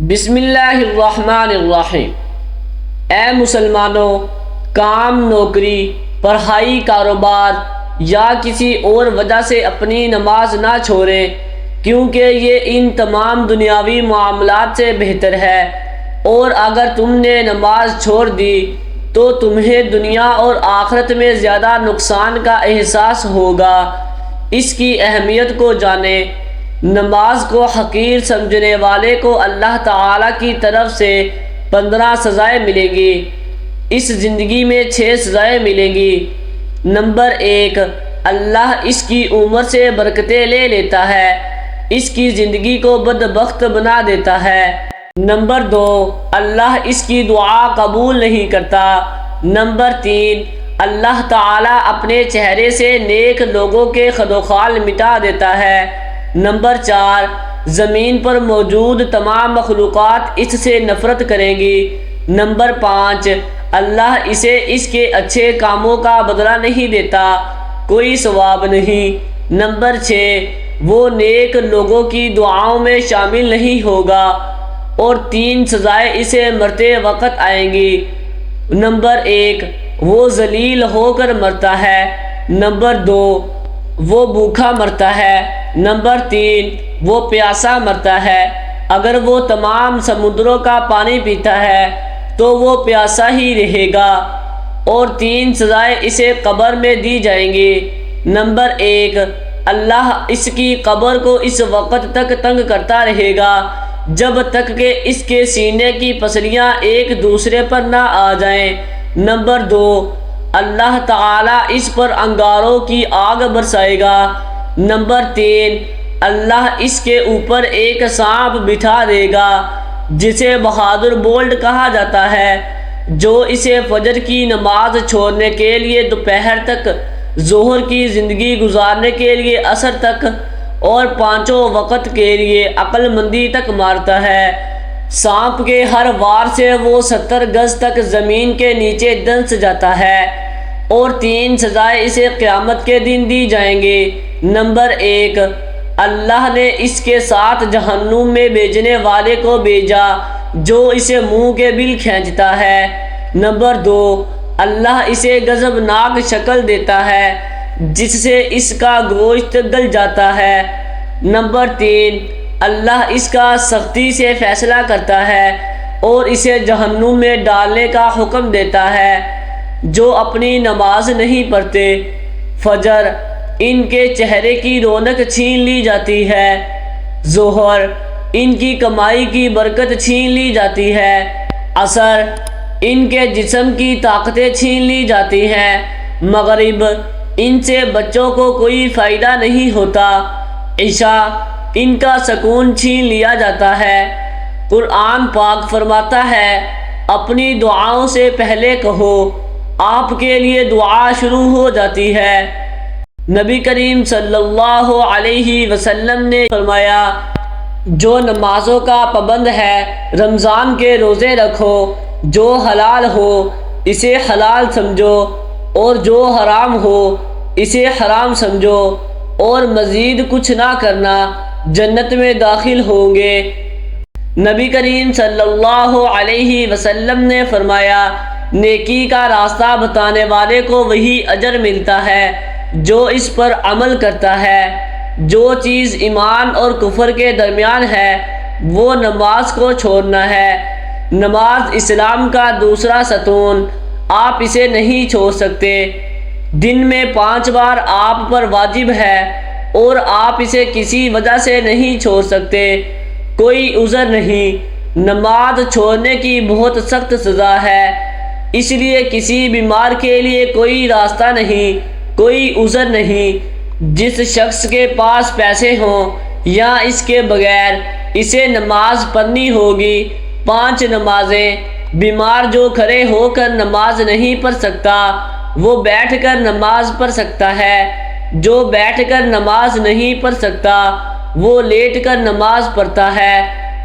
بسم اللہ الرحمن الرحیم۔ اے مسلمانوں، کام، نوکری، پڑھائی، کاروبار یا کسی اور وجہ سے اپنی نماز نہ چھوڑیں، کیونکہ یہ ان تمام دنیاوی معاملات سے بہتر ہے، اور اگر تم نے نماز چھوڑ دی تو تمہیں دنیا اور آخرت میں زیادہ نقصان کا احساس ہوگا۔ اس کی اہمیت کو جانیں۔ نماز کو حقیر سمجھنے والے کو اللہ تعالیٰ کی طرف سے 15 سزائیں ملیں گی۔ اس زندگی میں 6 سزائیں ملیں گی۔ نمبر 1، اللہ اس کی عمر سے برکتیں لے لیتا ہے، اس کی زندگی کو بدبخت بنا دیتا ہے۔ نمبر 2، اللہ اس کی دعا قبول نہیں کرتا۔ نمبر 3، اللہ تعالیٰ اپنے چہرے سے نیک لوگوں کے خدوخال مٹا دیتا ہے۔ نمبر 4، زمین پر موجود تمام مخلوقات اس سے نفرت کریں گی۔ نمبر 5، اللہ اسے اس کے اچھے کاموں کا بدلہ نہیں دیتا، کوئی ثواب نہیں۔ نمبر 6، وہ نیک لوگوں کی دعاؤں میں شامل نہیں ہوگا، اور 3 سزائیں اسے مرتے وقت آئیں گی۔ نمبر 1، وہ ذلیل ہو کر مرتا ہے۔ نمبر 2، وہ بھوکا مرتا ہے۔ نمبر 3، وہ پیاسا مرتا ہے۔ اگر وہ تمام سمندروں کا پانی پیتا ہے تو وہ پیاسا ہی رہے گا، اور 3 سزائیں اسے قبر میں دی جائیں گی۔ نمبر 1، اللہ اس کی قبر کو اس وقت تک تنگ کرتا رہے گا جب تک کہ اس کے سینے کی پسلیاں ایک دوسرے پر نہ آ جائیں۔ نمبر 2، اللہ تعالیٰ اس پر انگاروں کی آگ برسائے گا۔ نمبر 3، اللہ اس کے اوپر ایک سانپ بٹھا دے گا جسے بہادر بولٹ کہا جاتا ہے، جو اسے فجر کی نماز چھوڑنے کے لیے دوپہر تک، ظہر کی زندگی گزارنے کے لیے عصر تک، اور 5 وقت کے لیے عقل مندی تک مارتا ہے۔ سانپ کے ہر وار سے وہ 70 گز تک زمین کے نیچے دنس جاتا ہے، اور 3 سزائیں اسے قیامت کے دن دی جائیں گی۔ نمبر 1، اللہ نے اس کے ساتھ جہنم میں بھیجنے والے کو بھیجا جو اسے منہ کے بل کھینچتا ہے۔ نمبر 2، اللہ اسے غضبناک شکل دیتا ہے جس سے اس کا گوشت گل جاتا ہے۔ نمبر 3، اللہ اس کا سختی سے فیصلہ کرتا ہے اور اسے جہنم میں ڈالنے کا حکم دیتا ہے۔ جو اپنی نماز نہیں پڑھتے، فجر، ان کے چہرے کی رونق چھین لی جاتی ہے۔ ظہر، ان کی کمائی کی برکت چھین لی جاتی ہے۔ عصر، ان کے جسم کی طاقتیں چھین لی جاتی ہیں۔ مغرب، ان سے بچوں کو کوئی فائدہ نہیں ہوتا۔ عشاء، ان کا سکون چھین لیا جاتا ہے۔ قرآن پاک فرماتا ہے، اپنی دعاؤں سے پہلے کہو، آپ کے لیے دعا شروع ہو جاتی ہے۔ نبی کریم صلی اللہ علیہ وسلم نے فرمایا، جو نمازوں کا پابند ہے، رمضان کے روزے رکھو، جو حلال ہو اسے حلال سمجھو، اور جو حرام ہو اسے حرام سمجھو، اور مزید کچھ نہ کرنا، جنت میں داخل ہوں گے۔ نبی کریم صلی اللہ علیہ وسلم نے فرمایا، نیکی کا راستہ بتانے والے کو وہی اجر ملتا ہے جو اس پر عمل کرتا ہے۔ جو چیز ایمان اور کفر کے درمیان ہے وہ نماز کو چھوڑنا ہے۔ نماز اسلام کا دوسرا ستون، آپ اسے نہیں چھوڑ سکتے۔ دن میں 5 بار آپ پر واجب ہے اور آپ اسے کسی وجہ سے نہیں چھوڑ سکتے، کوئی عذر نہیں۔ نماز چھوڑنے کی بہت سخت سزا ہے، اس لیے کسی بیمار کے لیے کوئی راستہ نہیں، کوئی عذر نہیں۔ جس شخص کے پاس پیسے ہوں یا اس کے بغیر، اسے نماز پڑھنی ہوگی۔ 5 نمازیں۔ بیمار جو کھڑے ہو کر نماز نہیں پڑھ سکتا وہ بیٹھ کر نماز پڑھ سکتا ہے، جو بیٹھ کر نماز نہیں پڑھ سکتا وہ لیٹ کر نماز پڑھتا ہے،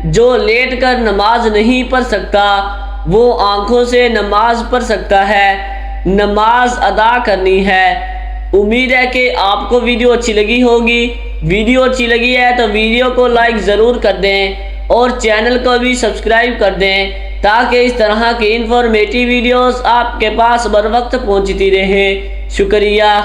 جو لیٹ کر نماز نہیں پڑھ سکتا وہ آنکھوں سے نماز پڑھ سکتا ہے۔ نماز ادا کرنی ہے۔ امید ہے کہ آپ کو ویڈیو اچھی لگی ہوگی۔ ویڈیو اچھی لگی ہے تو ویڈیو کو لائک ضرور کر دیں، اور چینل کو بھی سبسکرائب کر دیں تاکہ اس طرح کی انفارمیٹیو ویڈیوز آپ کے پاس بر وقت پہنچتی رہیں۔ شکریہ۔